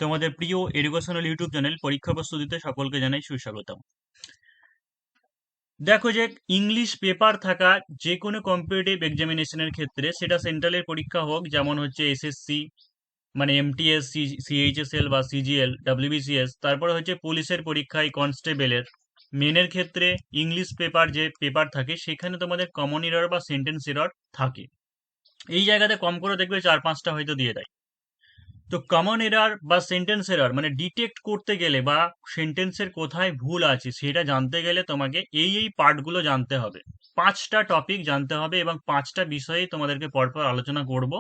তোমাদের প্রিয় educational YouTube channel পরীক্ষা প্রস্তুতিতে সকলকে জানাই সুস্বাগতম। দেখো যে ইংলিশ পেপার থাকা যে কোনো কম্পিটিটিভ এক্সামিনেশনের ক্ষেত্রে, সেটা সেন্ট্রালের পরীক্ষা হোক, যেমন হচ্ছে এসএসসি মানে এমটিএস, সিএইচএসএল বা সিজিএল, ডাব্লিউবিসিএস, তারপরে হচ্ছে পুলিশের পরীক্ষায় কনস্টেবলের মেনের ক্ষেত্রে ইংলিশ পেপার যে পেপার থাকে সেখানে তোমাদের কমন এরর বা সেন্টেন্স এরর থাকে। এই জায়গাতে কম করে দেখবে 4-5টা হয়তো দিয়ে দেয়। তো কমন এরর বা সেন্টেন্স এরর মানে ডিটেক্ট করতে গেলে বা সেন্টেন্সের কোথায় ভুল আছে সেটা জানতে গেলে তোমাকে এই পার্টগুলো জানতে হবে। 5টা টপিক জানতে হবে এবং 5টা বিষয়ে তোমাদেরকে পরপর আলোচনা করব।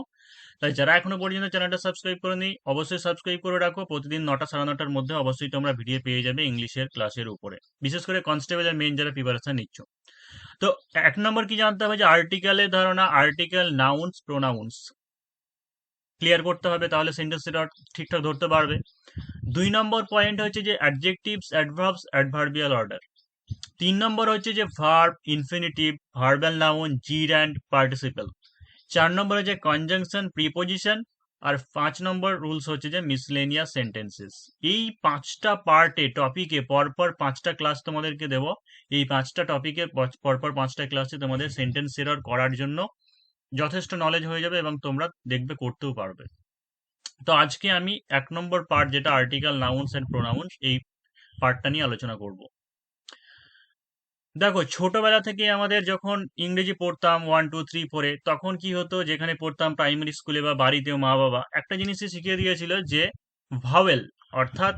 তাই যারা এখনো পর্যন্ত চ্যানেলটা সাবস্ক্রাইব করেনি অবশ্যই সাবস্ক্রাইব করে রাখো। প্রতিদিন 9টা 9:30টার মধ্যে অবশ্যই তোমরা ভিডিও পেয়ে যাবে ইংলিশের ক্লাসের উপরে, বিশেষ করে কনস্টেবল আর মেন যারা প্রিপারেশন নিচ্ছ। তো 1 নম্বর কি জানতে হবে, যে আর্টিকেলের ধারণা, আর্টিকেল, নাউন্স, প্রোনাউন্স ক্লিয়ার করতে হবে, তাহলে সেন্টেন্সটা ঠিকঠাক ধরতে পারবে। 2 নম্বর পয়েন্ট হচ্ছে যে অ্যাডজেক্টিভস, অ্যাডভার্বস, অ্যাডভার্বিয়াল অর্ডার। 3 নম্বর হচ্ছে যে ভার্ব, ইনফিনিটিভ, ভার্বাল নাউন, জির অ্যান্ড পার্টিসিপল। 4 নম্বর হচ্ছে কনজাংশন, প্রিপোজিশন। আর 5 নম্বর রুলস হচ্ছে যে মিসলেনিয়াস সেন্টেন্সেস। এই 5টা পার্টে টপিকে পরপর 5টা ক্লাস তোমাদেরকে দেব। এই 5টা টপিকে পরপর 5টা ক্লাসে তোমাদের সেন্টেন্স এরর করার জন্য যথেষ্ট নলেজ হয়ে যাবে এবং তোমরা দেখবে করতেও পারবে। তো আজকে আমি 1 নম্বর পার্ট, যেটা আর্টিকেল, নাউন্স এন্ড প্রোনাউন্স, এই পার্টটা নিয়ে আলোচনা করব। দেখো, ছোটবেলা থেকে আমাদের যখন ইংরেজি পড়তাম 1 2 3 পড়ে, তখন কি হতো, যেখানে পড়তাম প্রাইমারি স্কুলে বা বাড়িতেও মা বাবা একটা জিনিসই শিখিয়ে দিয়েছিল, যে ভাওয়েল অর্থাৎ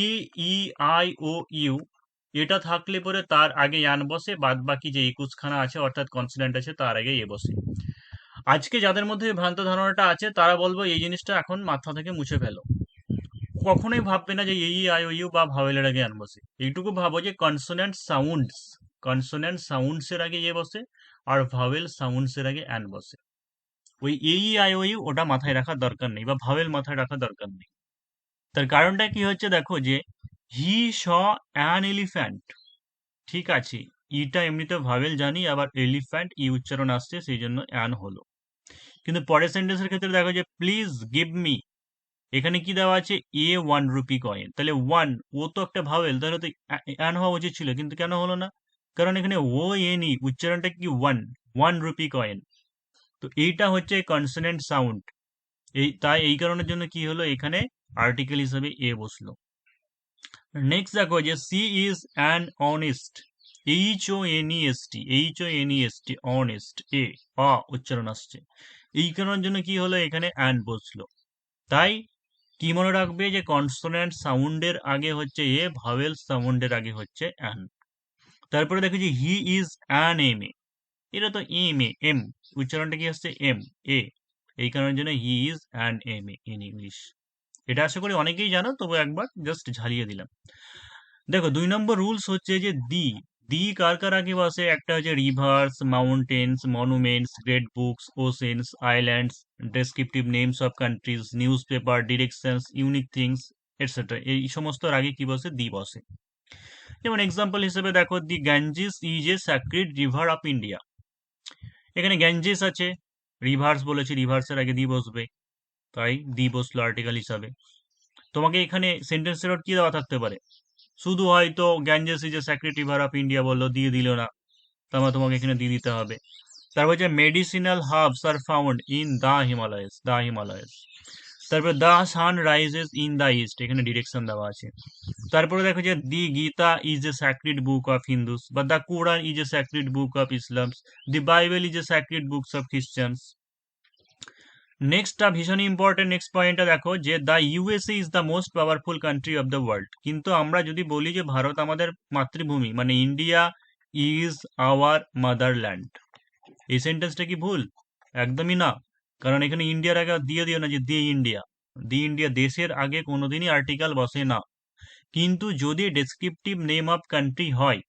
ই, ই, আই, ও, ইউ, এটা থাকলে পরে তার আগে ইয়ান বসে, বাদ বাকি যে 21খানা আছে অর্থাৎ কনসোনেন্ট আছে তার আগে এ বসে। আজকে যাদের মধ্যে এই ভ্রান্ত ধারণাটা আছে তারা বলবো এই জিনিসটা এখন মাথা থেকে মুছে ফেলো। কখনোই ভাববে না যে এই আই ও ইউ বা ভাওয়েলের আগে আন বসে। এইটুকু ভাবো যে কনসোনেন্ট সাউন্ডস এর আগে ইয়ে বসে, আর ভাওয়েল সাউন্ডস এর আগে অ্যান বসে। ওই এই আই ও ইউ ওটা মাথায় রাখার দরকার নেই, বা ভাওয়েল মাথায় রাখার দরকার নেই। তার কারণটা কি হচ্ছে দেখো, যে হি স অ্যান এলিফ্যান্ট, ঠিক আছে, ইটা এমনিতে ভাওয়েল জানি, আবার এলিফ্যান্ট ই উচ্চারণ আসছে সেই জন্য অ্যান হলো। কিন্তু পরের সেন্টেন্সের ক্ষেত্রে দেখো যে প্লিজ গিভ মি, এখানে কি দেওয়া আছে, A 1 রুপি কয়েন, তাহলে ওয়ান, ও তো একটা ভাওয়েল, তাহলে তো অ্যান হওয়া উচিত ছিল, কিন্তু কেন হলো না? কারণ এখানে ও এন ই উচ্চারণটা কি, 1 রুপি কয়েন। তো এইটা হচ্ছে কনসোনেন্ট সাউন্ড। তাই এই কারণের জন্য কি হলো, এখানে আর্টিকেল হিসেবে এ বসলো। নেক্সট দেখো যে she is an honest, H O N E S T, honest, উচ্চারণ আসছে, এই কারণের জন্য কি হলো, এখানে অ্যান বসলো। তাই কি মনে রাখবে, যে কনসোনেন্ট সাউন্ডের আগে হচ্ছে এ, ভাওয়েল সাউন্ডের আগে হচ্ছে অ্যান। তারপরে দেখো যে হি ইজ অ্যান এম এ, এটা তো এম এ, এম উচ্চারণটা কি আসছে, এম এ, এই কারণের জন্য he is an M A in English. এটা আশা করি অনেকেই জানো, তবু একবার জাস্ট ঝালিয়ে দিলাম। দেখো 2 নম্বর রুলস হচ্ছে যে দি, কার কার আগে বসে, একটা হচ্ছে rivers, mountains, monuments, great books, oceans, islands, descriptive names of countries, newspaper, directions, unique things, etcetera, এই সমস্ত আগে কি বসে, দি বসে। যেমন এক্সাম্পল হিসেবে দেখো, the Ganges is a sacred river of India, এখানে গ্যাঞ্জিস আছে, রিভার্স বলেছে, রিভার্সের আগে দি বসবে, তাই দি বসলো আর্টিকেল হিসাবে। তোমাকে এখানে সেন্টেন্সের কি দেওয়া থাকতে পারে, শুধু হয়তো Ganges is a sacred river of India বললো, দিয়ে দিল না, তারপর তোমাকে এখানে দিয়ে দিতে হবে। তারপর হচ্ছে medicinal herbs are found in the Himalayas. তারপর the sun rises in the east, এখানে ডিরেকশন দেওয়া আছে। তারপরে দেখো যে the Gita is a sacred book of Hindus, বা the Koran is a sacred book of Islams, the Bible is a sacred books of Christians. নেক্সটটা ভীষণ ইম্পর্টেন্ট, নেক্সট পয়েন্টটা দেখো যে the USA is the most powerful country of the world, কিন্তু আমরা যদি বলি যে ভারত আমাদের মাতৃভূমি, মানে ইন্ডিয়া ইজ আওয়ার মাদারল্যান্ড, এই সেন্টেন্সটা কি ভুল? একদমই না। কারণ এখানে ইন্ডিয়ার আগে দিয়ে দিও না যে দি ইন্ডিয়া দেশের আগে কোনোদিনই আর্টিকেল বসে না। কিন্তু যদি ডেসক্রিপটিভ নেম অফ কান্ট্রি হয়,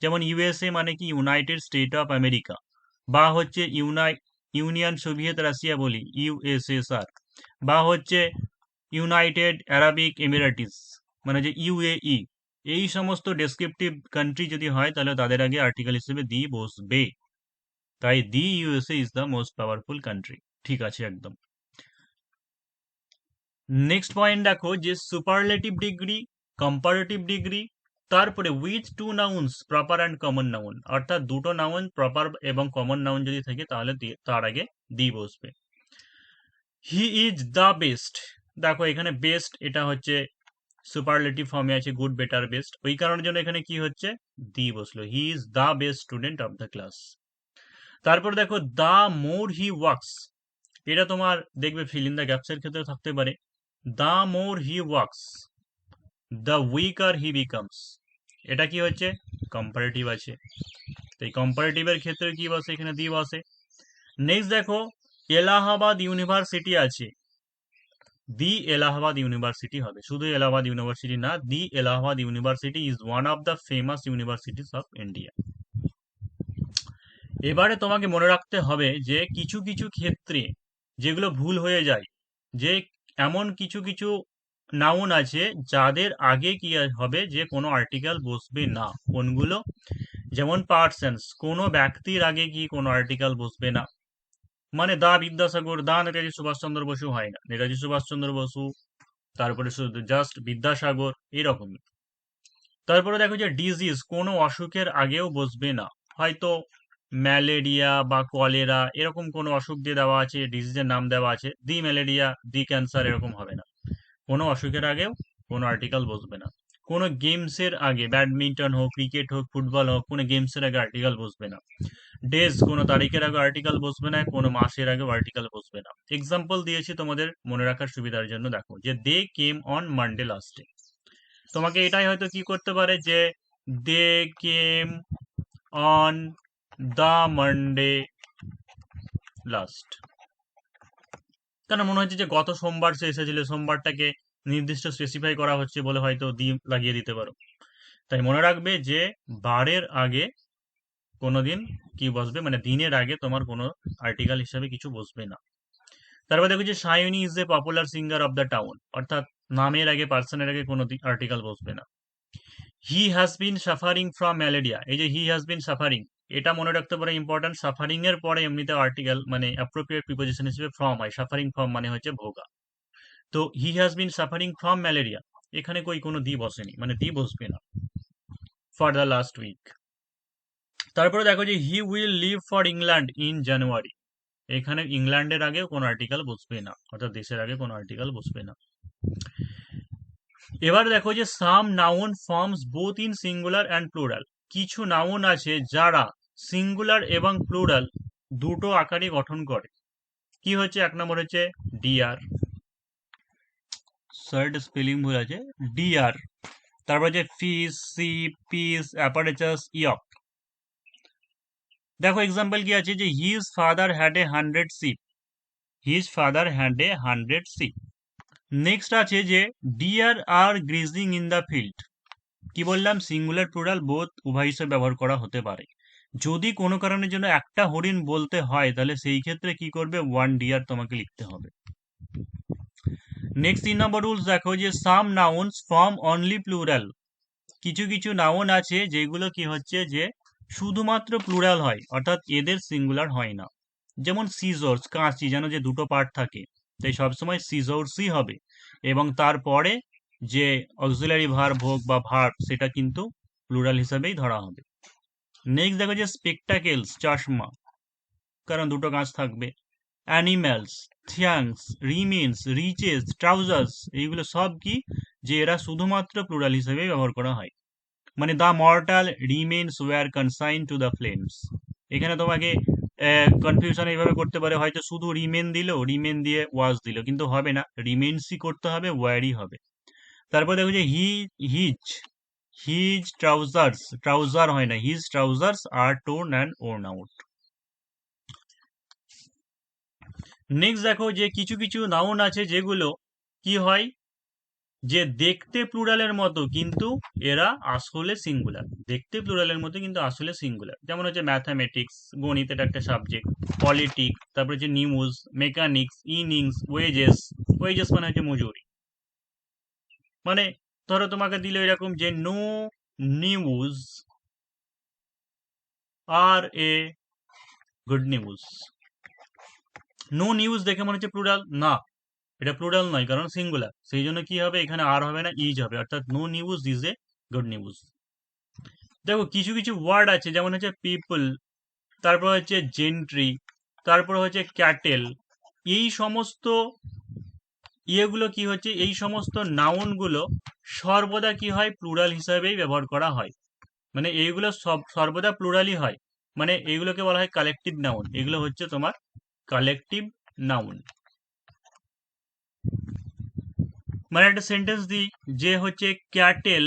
যেমন ইউএসএ মানে কি ইউনাইটেড স্টেট অফ আমেরিকা, বা হচ্ছে ইউনিয়ন সোভিয়েত রাশিয়া বলি ইউএসএসআর, বা হচ্ছে ইউনাইটেড আরবিক এমিরেটিস মানে যে ইউএই, এই সমস্ত ডেসক্রিপটিভ কান্ট্রি যদি হয় তাহলে তাদের আগে আর্টিকেল হিসেবে দি বসবে। তাই the USA is the most powerful country, ঠিক আছে একদম। নেক্সট পয়েন্ট দেখো যে সুপারলেটিভ ডিগ্রি, কম্পারেটিভ ডিগ্রি, তারপরে with two nouns proper and common noun, অর্থাৎ দুটো নাউন প্রপার এবং কমন নাউন যদি থাকে তাহলে তার আগে দি বসবে। হি ইজ দ্য বেস্ট, দেখো এখানে বেস্ট এটা হচ্ছে সুপারলেটিভ ফর্মে আছে, গুড, বেটার, বেস্ট, ওই কারণের জন্য এখানে কি হচ্ছে দি বসলো, he is the best student of the class. তারপর দেখো দ্য মোর হি ওয়ার্কস, এটা তোমার দেখবে ফিল ইন দ্য গ্যাপস এর ক্ষেত্রে থাকতে পারে। The more he works the weaker he becomes, এটা কি হচ্ছে কম্পারেটিভ আছে, তো এই কম্পারেটিভের ক্ষেত্রে কি বসে, এখানে দি বসে। নেক্সট দেখো এলাহাবাদ ইউনিভার্সিটি আছে, দি এলাহাবাদ ইউনিভার্সিটি হবে, শুধু এলাহাবাদ ইউনিভার্সিটি না, the Allahabad university is one of the famous universities of India. এবারে তোমাকে মনে রাখতে হবে যে কিছু কিছু ক্ষেত্রে যেগুলো ভুল হয়ে যায়, যে এমন কিছু কিছু নাউন আছে যাদের আগে কি হবে, যে কোনো আর্টিকেল বসবে না, কোনগুলো, যেমন পার্সনস, কোনো ব্যক্তির আগে কি কোনো আর্টিকেল বসবে না, মানে দা বিদ্যাসাগর, দা নেতাজি সুভাষচন্দ্র বসু হয় না, নেতাজি সুভাষচন্দ্র বসু, তারপরে শুধু জাস্ট বিদ্যাসাগর, এরকমই। তারপরে দেখো যে ডিজিজ, কোনো অসুখের আগেও বসবে না, হয়তো ম্যালেরিয়া বা কলেরা এরকম কোনো অসুখ দিয়ে দেওয়া আছে, ডিজিজের নাম দেওয়া আছে, দি ম্যালেরিয়া, দি ক্যান্সার, এরকম হবে না, কোনো অসুখের আগেও কোনো আর্টিকেল বসবে না। কোনো গেমসের আগে, ব্যাডমিন্টন হোক, ক্রিকেট হোক, ফুটবল হোক, কোনো গেমসের আগে আর্টিকেল বসবে না। ডেজ, কোনো তারিখের আগে আর্টিকেল বসবে না, কোনো মাসের আগে আর্টিকেল বসবে না। এক্সাম্পল দিয়েছি তোমাদের মনে রাখার সুবিধার জন্য, দেখো যে দে কেম অন মানডে লাস্টে, তোমাকে এটাই হয়তো কি করতে পারে যে they came on the Monday last, কেন মনে হচ্ছে যে গত সোমবার সে এসেছিল, সোমবারটাকে নির্দিষ্ট স্পেসিফাই করা হচ্ছে বলে হয়তো দি লাগিয়ে দিতে পারো। তাই মনে রাখবে যে বারের আগে কোনোদিন কি বসবে, মানে দিনের আগে তোমার কোনো আর্টিকেল হিসাবে কিছু বসবে না। তারপর দেখো যে Sayani is a popular singer of the town, অর্থাৎ নামের আগে, পার্সনের আগে কোনো আর্টিকেল বসবে না। He has been suffering from malaria, এই যে হি হ্যাজ বিন সাফারিং, এটা মনে রাখতে পারে ইম্পর্টেন্ট, সাফারিং এর পরে এমনিতে আর্টিকেল মানে অ্যাপ্রোপ্রিয়েট প্রিপোজিশন হিসেবে ফ্রম হয়, সাফারিং ফ্রম মানে হচ্ছে ভোগা, তো he has been suffering from malaria, এখানে কোনো দি বসেনি, মানে দি বসবে না, ফর দ্য লাস্ট উইক। তারপরে দেখো যে he will leave for England in January, এখানে ইংল্যান্ডের আগে কোনো আর্টিকেল বসবে না, অর্থাৎ দেশের আগে কোনো আর্টিকেল বসবে না। এবার দেখো যে some noun forms both in singular and plural, কিছু নাউন আছে যারা সিঙ্গুলার এবং প্লুরাল দুটো আকারই গঠন করে। কি হচ্ছে, এক নম্বর হচ্ছে ডিয়ার, শার্ট স্পেলিং ভুল আছে, ডিয়ার, তারপর হচ্ছে fish, sheep, piece, apparatus, yoke. দেখো এক্সাম্পল কি আছে, যে his father had a 100 sheep, his father had a 100 sheep. Next আছে যে deer are grazing in the field, কি বললাম, সিঙ্গুলার প্লুরাল বোথ উভয় হিসেবে ব্যবহার করা হতে পারে। যদি কোনো কারণের জন্য একটা হরিণ বলতে হয় তাহলে সেই ক্ষেত্রে কি করবে, ওয়ান ডিয়ার তোমাকে লিখতে হবে। নেক্সট 3 নম্বর রুলস দেখো যে সাম নাউন্স ফর্ম অনলি প্লুরাল, কিছু কিছু নাউন আছে যেগুলো কি হচ্ছে যে শুধুমাত্র প্লুরাল হয়, অর্থাৎ এদের সিঙ্গুলার হয় না। যেমন সিজর্স, কাঁচি, যেন যে দুটো পার্ট থাকে, তাই সবসময় সিজর্সই হবে, এবং তারপরে যে অক্সিলারি ভার্ব হোক বা ভার্ব সেটা কিন্তু প্লুরাল হিসাবেই ধরা হবে। নেক্সট দেখো যে স্পেকটাকেলস, চশমা, কারণ দুটো কাঁচ থাকবে। অ্যানিম্যালস, থিয়াংস, রিমিনস, রিচেস, ট্রাউজার্স, এইগুলো সব কি, যে এরা শুধুমাত্র প্লুরাল হিসেবে ব্যবহার করা হয়। মানে the mortal remains were consign to the flames, এখানে তোমাকে কনফিউশন এইভাবে করতে পারে, হয়তো শুধু রিমেন দিল, রিমেন দিয়ে ওয়াজ দিল, কিন্তু হবে না, রিমেন্সই করতে হবে, ওয়্যারই হবে। তারপর দেখো যে হিজ, হিজ ট্রাউজার্স, ট্রাউজার হয় না, his trousers are torn and worn out. Next দেখো যে কিছু কিছু নাউন আছে যেগুলো কি হয়, যে দেখতে প্লুরালের মতো কিন্তু এরা আসলে সিঙ্গুলার, দেখতে প্লুরালের মতো কিন্তু আসলে সিঙ্গুলার, যেমন হচ্ছে ম্যাথামেটিক্স, গণিত, এটা একটা সাবজেক্ট, পলিটিক্স, তারপরে হচ্ছে news, mechanics, innings, wages, wages মানে হচ্ছে মজুরি, মানে ধরো তোমাকে দিল এরকম যে no news are a good news, no news দেখে মনে হচ্ছে প্লুরাল না, এটা প্লুরাল নয়, কারণ সিঙ্গুলার, সেই জন্য কি হবে, এখানে আর হবে না, ইজ হবে, অর্থাৎ no news is a good news. দেখো কিছু কিছু ওয়ার্ড আছে, যেমন হচ্ছে পিপল, তারপর হচ্ছে জেন্ট্রি, তারপর হচ্ছে ক্যাটেল, এই সমস্ত ইয়েগুলো কি হচ্ছে, এই সমস্ত নাউনগুলো সর্বদা কি হয়, প্লুরাল হিসাবেই ব্যবহার করা হয়। মানে এইগুলো সব সর্বদা প্লুরালই হয়, মানে এইগুলোকে বলা হয় কালেকটিভ নাউন, এগুলো হচ্ছে তোমার কালেকটিভ নাউন। মানে একটা সেন্টেন্স দিই, যে হচ্ছে cattle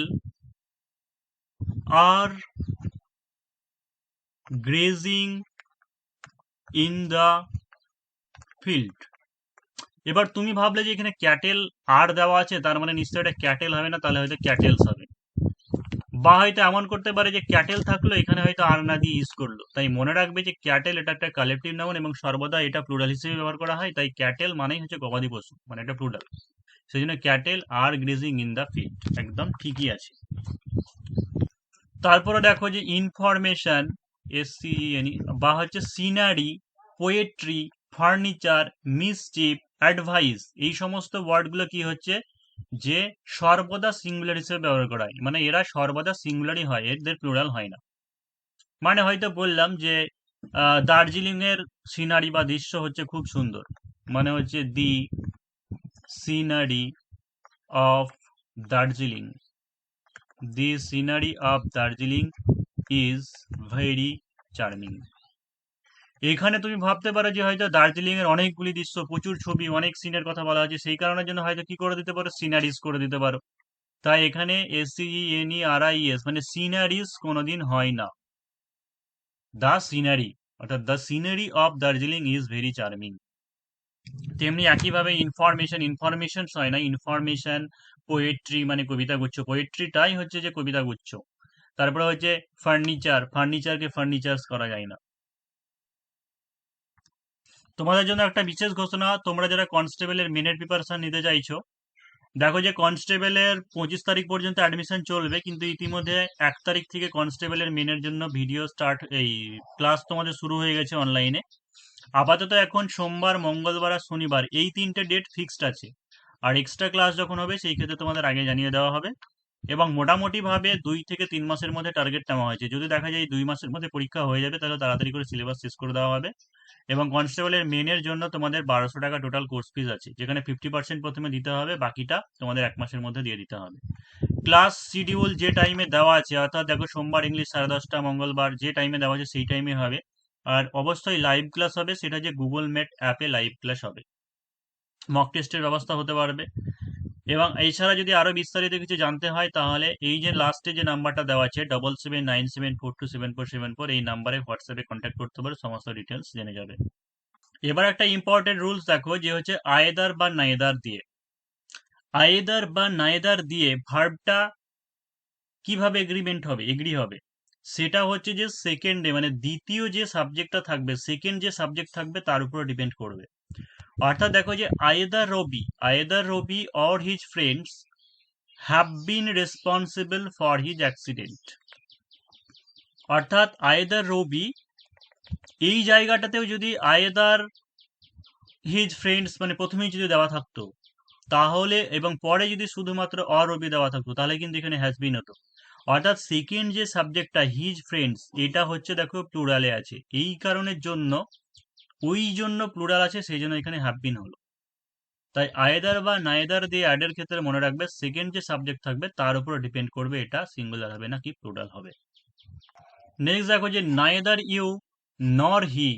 are grazing in the field. এবার তুমি ভাবলে যে এখানে ক্যাটেল আর দেওয়া আছে, তার মানে নিশ্চয়ই এটা ক্যাটেল হবে না, তাহলে হয়তো ক্যাটেলস হবে। বা হয়তো এমন করতে পারে যে ক্যাটেল থাকলো, এখানে হয়তো আর না দিয়ে ইউজ করলো। তাই মনে রাখবে যে ক্যাটেল এটা একটা কালেকটিভ নাউন এবং সর্বদা এটা প্লুরাল হিসেবে ব্যবহার করা হয়। তাই ক্যাটেল মানেই হচ্ছে গবাদি পশু, মানে এটা প্লুরাল, সেই জন্য cattle are grazing in the field একদম ঠিকই আছে। তারপরে দেখো যে ইনফরমেশন, এসসিএনই, বা হচ্ছে সিনারি, পোয়েট্রি, ফার্নিচার, মিসচিপ, অ্যাডভাইস, এই সমস্ত ওয়ার্ডগুলো কি হচ্ছে, যে সর্বদা সিঙ্গুলার হিসেবে ব্যবহার করা হয়, মানে এরা সর্বদা সিঙ্গুলারই হয়, এদের প্লুরাল হয় না। মানে হয়তো বললাম যে দার্জিলিং এর সিনারি বা দৃশ্য হচ্ছে খুব সুন্দর, মানে হচ্ছে the scenery of Darjeeling, the scenery of Darjeeling is very charming. এখানে তুমি ভাবতে পারো যে হয়তো দার্জিলিং এর অনেকগুলি দৃশ্য, প্রচুর ছবি, অনেক সিনের কথা বলা হয়েছে, সেই কারণের জন্য হয়তো কি করে দিতে পারো, সিনারিজ করে দিতে পারো। তাই এখানে SCENERIES মানে সিনারিজ কোনোদিন হয় না, দ্য সিনারি, অর্থাৎ the scenery of Darjeeling is very charming. তেমনি একইভাবে ইনফরমেশন, ইনফরমেশন হয় না, ইনফরমেশন, পোয়েট্রি মানে কবিতা গুচ্ছ, পোয়েট্রিটাই হচ্ছে যে কবিতা গুচ্ছ। তারপরে হচ্ছে ফার্নিচার, ফার্নিচারকে ফার্নিচার্স করা যায় না। তোমাদের জন্য একটা বিশেষ ঘোষণা, তোমরা যারা কনস্টেবলের মেনের প্রিপারেশন নিতে চাইছো, দেখো যে কনস্টেবলের 25 তারিখ পর্যন্ত অ্যাডমিশন চলবে, কিন্তু ইতিমধ্যে 1 তারিখ থেকে কনস্টেবলের মেনের জন্য ভিডিও স্টার্ট, এই ক্লাস তোমাদের শুরু হয়ে গেছে অনলাইনে। আপাতত এখন সোমবার, মঙ্গলবার আর শনিবার এই 3টে ডেট ফিক্সড আছে। আর এক্সট্রা ক্লাস যখন হবে সেই ক্ষেত্রে তোমাদের আগে জানিয়ে দেওয়া হবে। এবং মোটামুটি ভাবে 2 থেকে 3 মাসের মধ্যে টার্গেট নেওয়া হয়েছে। যদি দেখা যায় এই 2 মাসের মধ্যে পরীক্ষা হয়ে যাবে, তাহলে তাড়াতাড়ি করে সিলেবাস শেষ করে দেওয়া হবে। এবং কনস্টেবলের মেনের জন্য তোমাদের 1200 টাকা টোটাল কোর্স ফিস আছে, যেখানে 50% প্রথমে দিতে হবে, বাকিটা তোমাদের 1 মাসের মধ্যে দিয়ে দিতে হবে। ক্লাস শিডিউল যে টাইমে দেওয়া আছে, অর্থাৎ দেখো সোমবার ইংলিশ 10:30, মঙ্গলবার যে টাইমে দেওয়া আছে সেই টাইমে হবে। আর অবশ্যই লাইভ ক্লাস হবে, সেটা যে গুগল মিট অ্যাপে লাইভ ক্লাস হবে, মক টেস্টের ব্যবস্থা হতে পারবে। এবং এছাড়া যদি আরো বিস্তারিত কিছু জানতে হয়, তাহলে এই যে লাস্টে যে নাম্বারটা দেওয়া আছে 7797427474, এই নাম্বারে হোয়াটসঅ্যাপে কন্ট্যাক্ট করতে পারে, সমস্ত ডিটেলস জেনে যাবে। এবার একটা ইম্পর্টেন্ট রুলস দেখো, যে হচ্ছে আয়েদার বা নাইদার দিয়ে, আয়েদার বা নাইদার দিয়ে ভার্বটা কিভাবে এগ্রি হবে, সেটা হচ্ছে যে সেকেন্ডে, মানে দ্বিতীয় যে সাবজেক্টটা থাকবে, সেকেন্ড যে সাবজেক্ট থাকবে তার উপর ডিপেন্ড করবে। অর্থাৎ দেখো যে either Ravi or his friends have been responsible for his accident. অর্থাৎ আয়েদার রবি, এই জায়গাটাতেও যদি আয়েদার হিজ ফ্রেন্ডস মানে প্রথমেই যদি দেওয়া থাকতো, তাহলে, এবং পরে যদি শুধুমাত্র অর রবি দেওয়া থাকতো, তাহলে কিন্তু এখানে হ্যাজ বিন হতো। অর্থাৎ সেকেন্ড যে সাবজেক্টটা হিজ ফ্রেন্ডস, এটা হচ্ছে দেখো প্লুরালে আছে, এই কারণের জন্য, ওই জন্য প্লুরাল আছে, সেই জন্য এখানে হ্যাভ বিন হলো। তাই আয়েদার বা নাইদার দিয়ে অ্যাডের ক্ষেত্রে মনে রাখবে, সেকেন্ড যে সাবজেক্ট থাকবে তার উপর ডিপেন্ড করবে এটা সিঙ্গুলার হবে নাকি প্লুরাল হবে। নেক্সট দেখো যে নাইদার ইউ নর হি,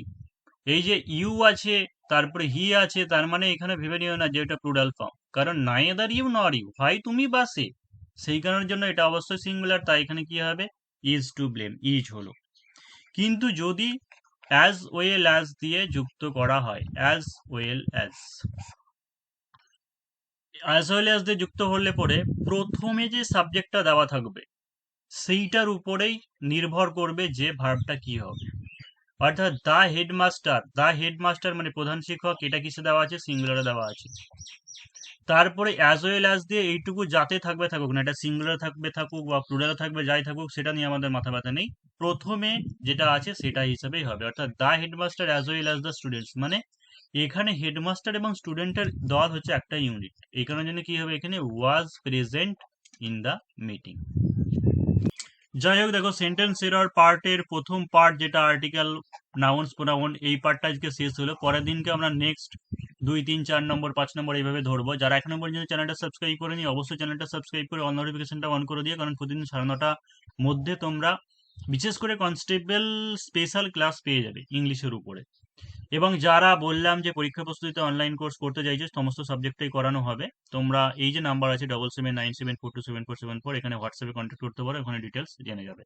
এই যে ইউ আছে তারপরে হি আছে, তার মানে এখানে ভেবে নিও না যে এটা প্লুরাল ফর্ম, কারণ নাইদার ইউ নর ইউ, ভাই তুমি বা সে, সেই কারণের জন্য এটা অবশ্যই সিঙ্গুলার, তাই এখানে কি হবে, ইজ টু ব্লেম, ইজ হলো। কিন্তু যদি অ্যাজ ওয়েল অ্যাজ দিয়ে যুক্ত করা হয়, as well as, as well as দিয়ে যুক্ত হলে পরে প্রথমে যে সাবজেক্টটা দেওয়া থাকবে সেইটার উপরেই নির্ভর করবে যে ভার্বটা কি হবে। অর্থাৎ দ্য হেডমাস্টার মানে প্রধান শিক্ষক, এটা কিসে দেওয়া আছে, সিঙ্গুলারে দেওয়া আছে। তারপরে অ্যাজ ওয়েল অ্যাজ দিয়ে এইটুকু যাতে থাকবে থাকুক না, এটা সিঙ্গুলার থাকবে থাকুক বা প্লুরাল থাকবে যাই থাকুক, সেটা নিয়ে আমাদের মাথা ব্যথা নেই, প্রথমে যেটা আছে সেটা হিসেবেই হবে। অর্থাৎ the headmaster as well as the students, মানে এখানে হেডমাস্টার এবং স্টুডেন্টের দেওয়া হচ্ছে একটা ইউনিট, এই কারণের জন্য কি হবে এখানে was present in the meeting. যাই হোক, দেখো সেন্টেন্স এরর পার্টের প্রথম পার্ট যেটা আর্টিকেল নাউন্স প্রোনাউন, এই পার্টটা আজকে শেষ হলো। পরের দিনকে আমরা নেক্সট 2, 3, 4 নম্বর 5 নম্বর এইভাবে ধরবো। যারা এখনো পর্যন্ত চ্যানেলটা সাবস্ক্রাইব করেনি অবশ্যই চ্যানেলটা সাবস্ক্রাইব করে অল নোটিফিকেশনটা অন করে দিও, কারণ প্রতিদিন 9:30 মধ্যে তোমরা বিশেষ করে কনস্টেবল স্পেশাল ক্লাস পেয়ে যাবে ইংলিশের উপরে। এবং যারা বললাম যে পরীক্ষা প্রস্তুতিতে অনলাইন কোর্স করতে চাইছো সমস্ত সাবজেক্টেই করানো হবে। তোমরা এই যে নাম্বার আছে 7797742747, এখানে হোয়াটসঅ্যাপে কন্ট্যাক্ট করতে পারো, ওখানে ডিটেলস জেনে যাবে।